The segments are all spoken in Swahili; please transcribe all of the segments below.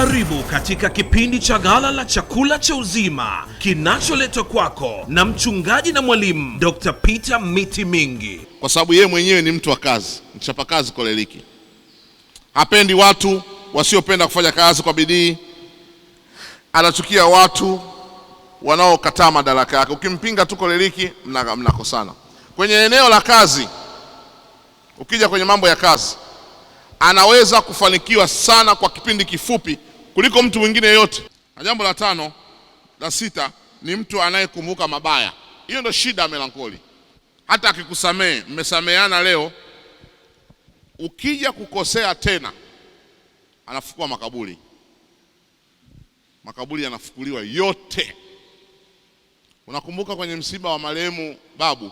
Karibu katika kipindi cha Ghala la Chakula cha Uzima kinacholetwa kwako na mchungaji na mwalimu Dr. Peter Miti Mingi. Kwa sababu yeye mwenyewe ni mtu wa kazi, mchapa kazi koleliki. Hapendi watu wasiopenda kufanya kazi kwa bidii. Anachukia watu wanaokataa madaraka yake. Ukimpinga tu koleliki mnakosana. Kwenye eneo la kazi, ukija kwenye mambo ya kazi, anaweza kufanikiwa sana kwa kipindi kifupi kuliko mtu mwingine yote. Na jambo la tano, la sita, ni mtu anayekumbuka mabaya. Hiyo ndio shida ya melankoli. Hata akikusamehe, mmesameheana leo, ukija kukosea tena, anafukua makaburi. Makaburi yanafukuliwa yote. Unakumbuka kwenye msiba wa marehemu babu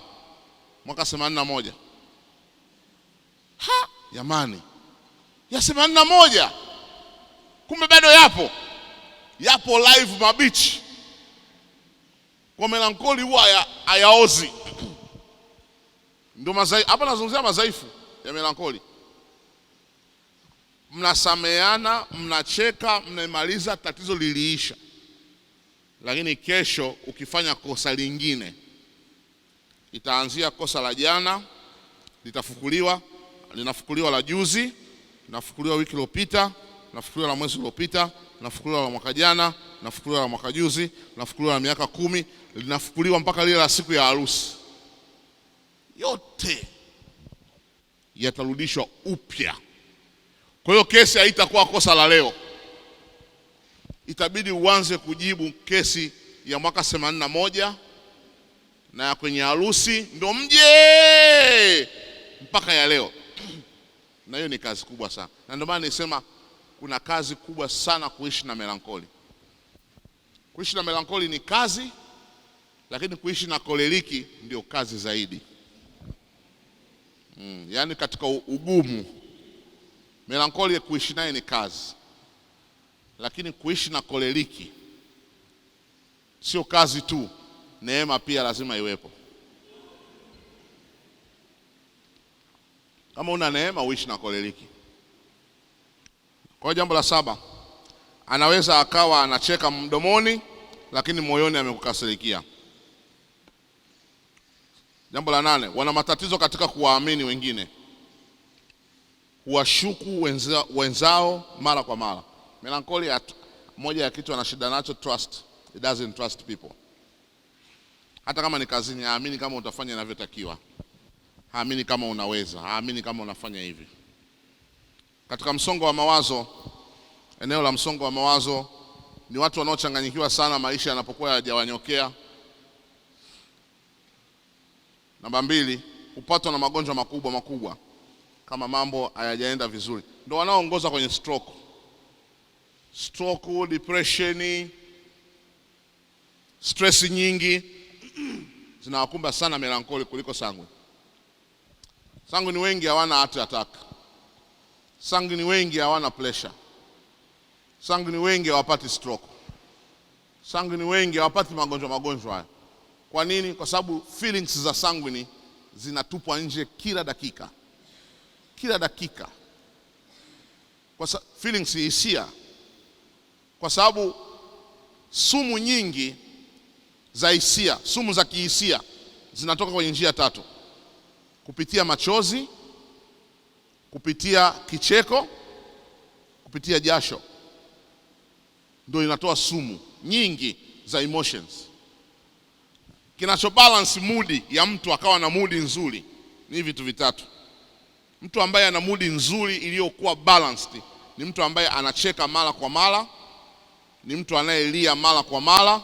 mwaka 81? Jamani, ya 81 kumbe bado yapo live mabichi. Kwa melankoli huwa hayaozi. Ndio hapa nazungumzia madhaifu ya melankoli. Mnasameheana, mnacheka, mnamaliza, tatizo liliisha. Lakini kesho ukifanya kosa lingine, itaanzia kosa la jana, linafukuliwa la juzi, linafukuliwa wiki iliyopita, linafukuliwa la mwezi uliopita, linafukuliwa la mwaka jana, linafukuliwa la mwaka juzi, linafukuliwa la miaka 10, linafukuliwa mpaka lile la siku ya harusi. Yote yatarudishwa upya. Kwa hiyo kesi haitakuwa kosa la leo. Itabidi uanze kujibu kesi ya mwaka 81 na ya kwenye harusi, ndio mje mpaka ya leo. Na hiyo ni kazi kubwa sana. Na ndio maana nisema kuna kazi kubwa sana kuishi na melankoli. Kuishi na melankoli ni kazi, lakini kuishi na koleliki ndio kazi zaidi. Yaani katika ugumu, melankoli kuishi naye ni kazi, lakini kuishi na koleliki sio kazi tu, neema pia lazima iwepo. Kama una neema uishi na koleliki. Kwa jambo la 7, anaweza akawa anacheka mdomoni lakini moyoni amekukasirikia. Jambo la 8, wana matatizo katika kuwaamini wengine. Huwashuku wenzao mara kwa mara. Melankoli moja ya kitu ana shida nacho, trust. He doesn't trust people. Hata kama ni kazini, haamini kama utafanya inavyotakiwa. Haamini kama unaweza, haamini kama unafanya hivi. Katika msongo wa mawazo, eneo la msongo wa mawazo ni watu wanaochanganyikiwa sana maisha yanapokuwa hayajawanyokea. Namba 2, upatwa na magonjwa makubwa kama mambo hayajaenda vizuri. Ndio wanaoongoza kwenye stroke, depression, stress nyingi zinawakumba sana melankoli kuliko sangwe. Sangwe ni wengi hawana heart attack. Sangwe ni wengi hawana pressure. Sangwe ni wengi hawapati stroke. Sangwe ni wengi hawapati magonjwa haya. Kwa nini? Kwa sababu feelings za sangwe zinatupwa nje kila dakika. Kwa feelings, hisia. Kwa sababu sumu nyingi za hisia, sumu za kihisia zinatoka kwenye njia 3. Kupitia machozi, kupitia kicheko, kupitia jasho. Ndio inatoa sumu nyingi za emotions. Kinachobalance mood ya mtu akawa na mood nzuri ni vitu vitatu. Mtu ambaye ana mood nzuri iliyokuwa balanced ni mtu ambaye anacheka mara kwa mara, ni mtu anayelia mara kwa mara,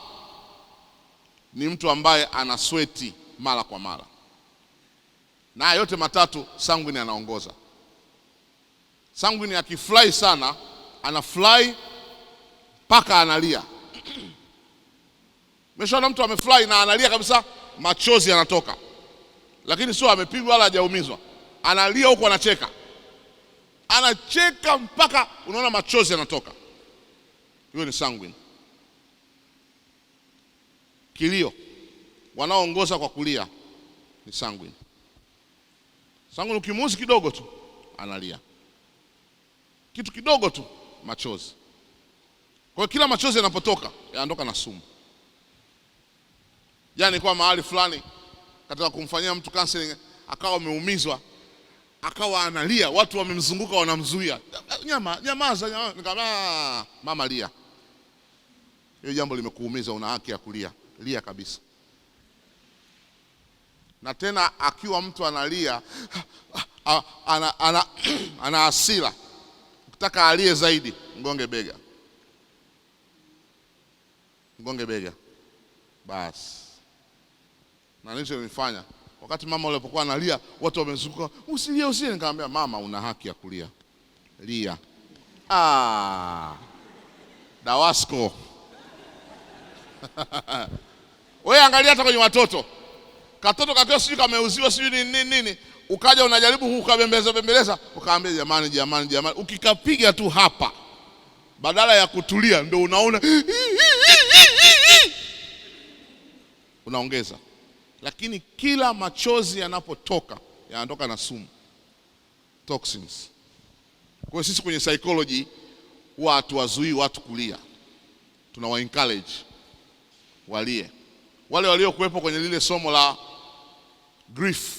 ni mtu ambaye ana sweat mara kwa mara. Na yote matatu sanguine anaongoza. Sanguine akifly sana, anafly mpaka analia. Umeshaona mtu amefly na analia kabisa, machozi yanatoka. Lakini sio amepigwa wala hajaumizwa. Analia huko anacheka. Anacheka mpaka unaona machozi yanatoka. Hiyo ni sanguine. Kilio, wanaoongoza kwa kulia ni sanguine. Sanguine ukimuuzi kidogo tu analia. Kitu kidogo tu machozi. Kwa kila machozi yanapotoka yanaondoka na sumu. Yaani kwa mahali fulani katika kumfanyia mtu counseling akawa ameumizwa, akawa analia, watu wamemzunguka wanamzuia. Nyamaza. Nikamwambia mama lia. Hiyo jambo limekuumiza, una haki ya kulia. Lia kabisa. Na tena akiwa mtu analia ana hasira, ukitaka alie zaidi, mgonge bega. Basi. Na nicho nilifanya. Wakati mama alipokuwa analia, watu wamezunguka, usilie. Nikamwambia mama, una haki ya kulia. Lia. Dawasco. Wewe angalia hata kwenye watoto. Katoto kakio sijui kameuziwa sijui nini. Ukaja unajaribu kukabembeleza, ukaambia jamani. Ukikapiga tu hapa, badala ya kutulia ndio unaona unaongeza. Lakini kila machozi yanapotoka yanatoka na sumu, toxins. Kwa sisi kwenye psychology huwa hatuwazuii watu kulia, tunawa encourage walie. Wale waliokuwepo kwenye lile somo la grief,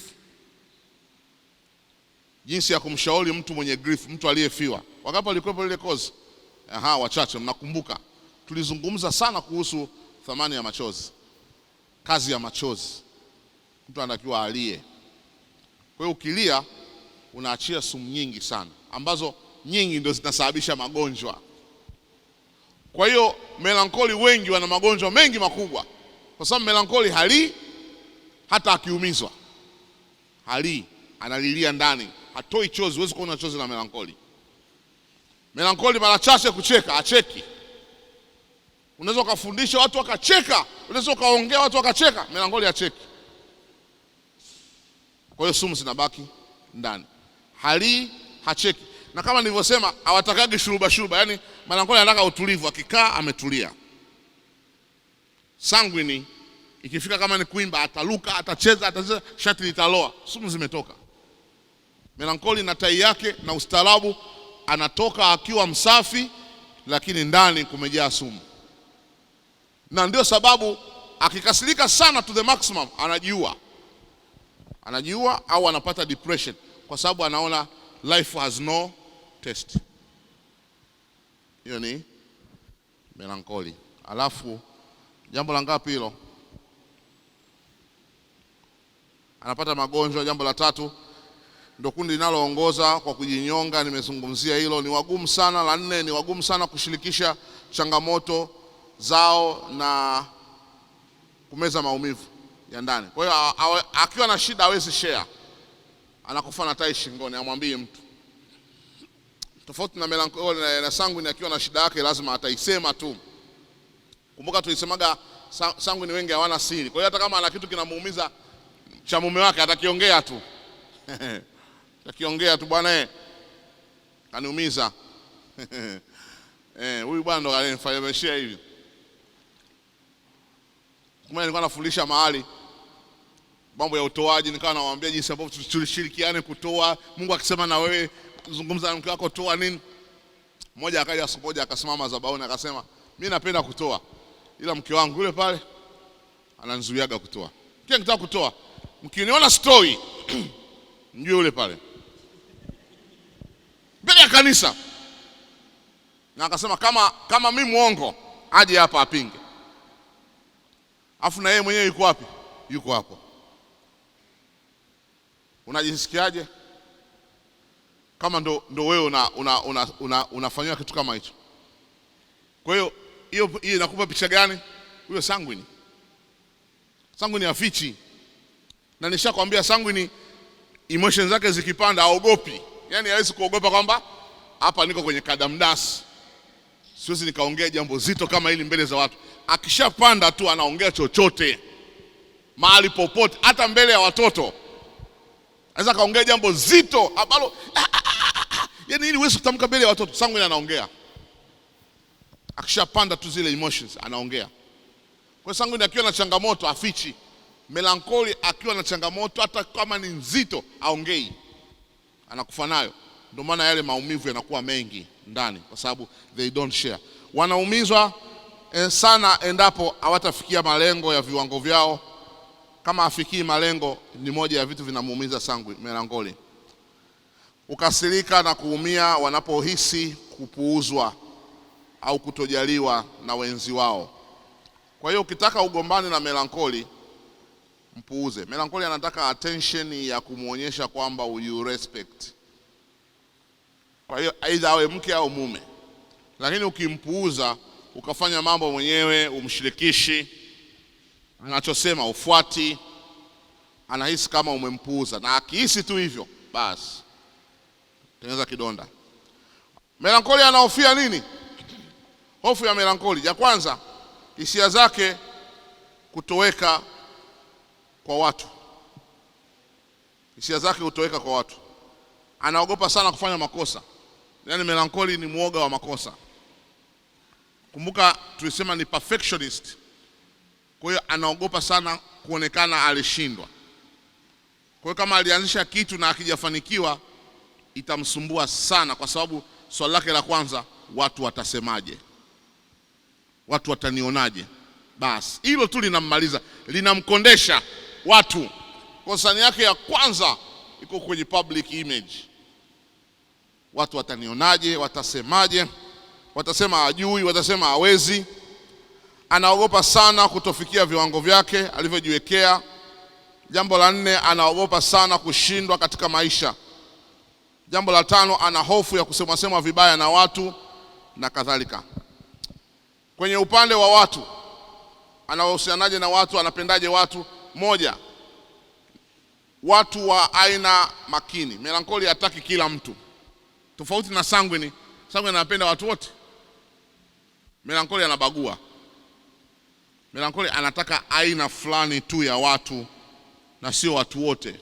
jinsi ya kumshauri mtu mwenye grief, mtu aliyefiwa, wakati walikuwepo lile course, wachache mnakumbuka, tulizungumza sana kuhusu thamani ya machozi, kazi ya machozi. Mtu anatakiwa alie. Kwa hiyo ukilia unaachia sumu nyingi sana, ambazo nyingi ndio zinasababisha magonjwa. Kwa hiyo melankoli wengi wana magonjwa mengi makubwa, kwa sababu melankoli halii hata akiumizwa. Halii, analilia ndani, hatoi chozi. Huwezi kuona chozi la melankoli. Melankoli mara chache kucheka, acheki. Unaweza kufundisha watu wakacheka, unaweza kaongea watu wakacheka, melankoli acheki. Kwa hiyo sumu zinabaki ndani. Halii, hacheki. Na kama nilivyosema, hawatakagi shuruba. Yaani melankoli anataka utulivu, akikaa ametulia. Sanguini ikifika kama ni kuimba, ataluka, atacheza, shati litaloa, sumu zimetoka. Melankoli na tai yake na ustaarabu, anatoka akiwa msafi, lakini ndani kumejaa sumu. Na ndio sababu akikasirika sana to the maximum anajiua au anapata depression, kwa sababu anaona life has no taste. Hiyo ni melankoli. Alafu jambo la ngapi hilo? Anapata magonjwa. Jambo la 3 ndio kundi linaloongoza kwa kujinyonga, nimezungumzia hilo. Ni wagumu sana. La 4 ni wagumu sana kushirikisha changamoto zao na kumeza maumivu ya ndani. Kwa hiyo akiwa na shida hawezi share, anakufa na tai shingoni, amwambie mtu. Tofauti na melankoli na sanguini, akiwa na shida yake lazima ataisema tu. Kumbuka tulisemaga sanguini wengi hawana siri. Kwa hiyo hata kama ana kitu kinamuumiza cha mume wake, atakiongea tu. Atakiongea tu, bwana kaniumiza. Huyu bwana ndo alinifanyia hivi. Kama nilikuwa nafundisha mahali mambo ya utoaji, nikawa nawaambia jinsi ambavyo tulishirikiane kutoa. Mungu akisema na wewe zungumza na mke wako, toa nini. Mmoja akaja siku moja akasimama madhabahuni akasema, mimi napenda kutoa, ila mke wangu yule pale ananizuiaga kutoa. Kile nikitaka kutoa, mkiniona story mjue yule pale mbele ya kanisa. Na akasema kama mimi muongo aje hapa apinge. Afu na yeye mwenyewe yuko wapi? Yuko hapo. Unajisikiaje kama ndo wewe unafanywa kitu kama hicho? Kwa hiyo hiyo inakupa picha gani? Huyo sanguini hafichi. Na nishakwambia sanguini emotions zake zikipanda haogopi. Yaani hawezi kuogopa kwamba hapa niko kwenye kadamdasi, siwezi nikaongea jambo zito kama hili mbele za watu. Akishapanda tu anaongea chochote mahali popote, hata mbele ya watoto. Anaweza kaongea jambo zito ambalo yaani ili wewe utamka mbele ya watoto, sanguini anaongea. Akishapanda tu zile emotions anaongea. Kwa sanguini akiwa na changamoto afichi. Melankoli akiwa na changamoto hata kama ni nzito aongei, anakufa nayo. Ndio maana yale maumivu yanakuwa mengi ndani, kwa sababu they don't share. Wanaumizwa sana endapo hawatafikia malengo ya viwango vyao. Kama afikii malengo, ni moja ya vitu vinamuumiza sangwi, melancholi. Ukasirika na kuumia wanapohisi kupuuzwa au kutojaliwa na wenzi wao. Kwa hiyo ukitaka ugombane na melancholi, mpuuze. Melancholi anataka attention ya kumuonyesha kwamba you respect. Kwa hiyo aidha awe mke au mume. Lakini ukimpuuza, ukafanya mambo mwenyewe, umshirikishi, anachosema ufuati, anahisi kama umempuuza, na akihisi tu hivyo, basi tengeneza kidonda. Melancholi anahofia nini? Hofu ya melancholi ya kwanza, hisia zake kutoweka kwa watu. Hisia zake kutoweka kwa watu. Anaogopa sana kufanya makosa. Yaani melancholi ni muoga wa makosa. Kumbuka tulisema ni perfectionist. Kwa hiyo anaogopa sana kuonekana alishindwa. Kwa hiyo kama alianzisha kitu na hakijafanikiwa, itamsumbua sana, kwa sababu swali lake la kwanza, watu watasemaje? Watu watanionaje? Basi hilo tu linammaliza, linamkondesha watu. Konsani yake ya kwanza iko kwenye public image. Watu watanionaje? Watasemaje? Watasema hajui, watasema hawezi. Anaogopa sana kutofikia viwango vyake alivyojiwekea. Jambo la 4, anaogopa sana kushindwa katika maisha. Jambo la 5, ana hofu ya kusemwa vibaya na watu na kadhalika. Kwenye upande wa watu, anawahusianaje na watu, anapendaje watu? 1, watu wa aina makini. Melancholi hataki kila mtu. Tofauti na sanguine. Sanguine anapenda watu wote. Melancholi anabagua. Melancholi anataka aina fulani tu ya watu na sio watu wote.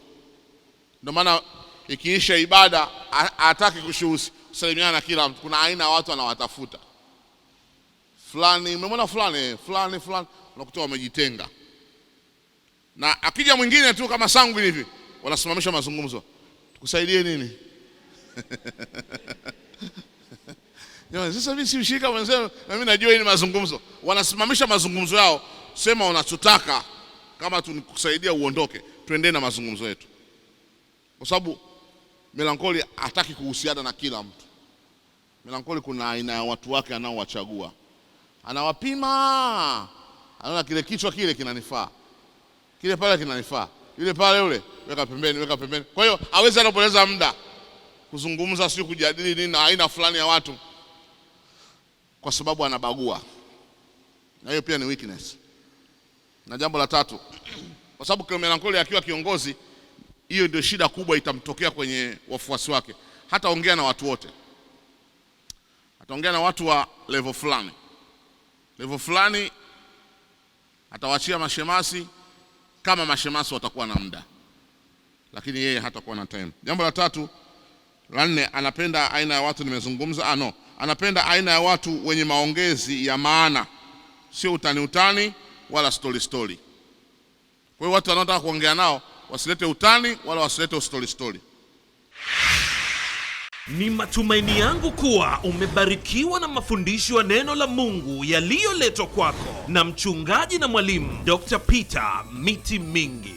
Ndio maana ikiisha ibada hataki kusalimiana na kila mtu. Kuna aina ya watu anawatafuta. Fulani, umemwona fulani, unakuta wamejitenga. Na akija mwingine tu kama sanguine hivi, wanasimamisha mazungumzo. Tukusaidie nini? Sasa mimi si ushirika mwenzenu na mimi najua hii ni mazungumzo. Wanasimamisha mazungumzo yao, sema unachotaka, kama tunikusaidia uondoke, tuendelee na mazungumzo yetu. Kwa sababu melancholi hataki kuhusiana na kila mtu. Melancholi kuna aina ya watu wake anaowachagua. Anawapima. Anaona kile kichwa kile kinanifaa. Kile pale kinanifaa. Yule pale yule, weka pembeni. Kwa hiyo hawezi anapoteza muda kuzungumza, sio kujadili nini na aina fulani ya watu, kwa sababu anabagua. Na hiyo pia ni weakness. Na jambo la 3, kwa sababu kwa melancholi akiwa kiongozi, hiyo ndio shida kubwa itamtokea kwenye wafuasi wake. Hata ongea na watu wote. Ataongea na watu wa level fulani. Level fulani atawachia mashemasi kama mashemasi watakuwa na muda. Lakini yeye hatakuwa na time. Jambo la 3, la 4, anapenda aina ya watu nimezungumza. Anapenda aina ya watu wenye maongezi ya maana, sio utani wala story. Kwa hiyo watu wanaotaka kuongea nao wasilete utani wala wasilete story. Ni matumaini yangu kuwa umebarikiwa na mafundisho ya neno la Mungu yaliyoletwa kwako na mchungaji na mwalimu Dr. Peter Miti Mingi.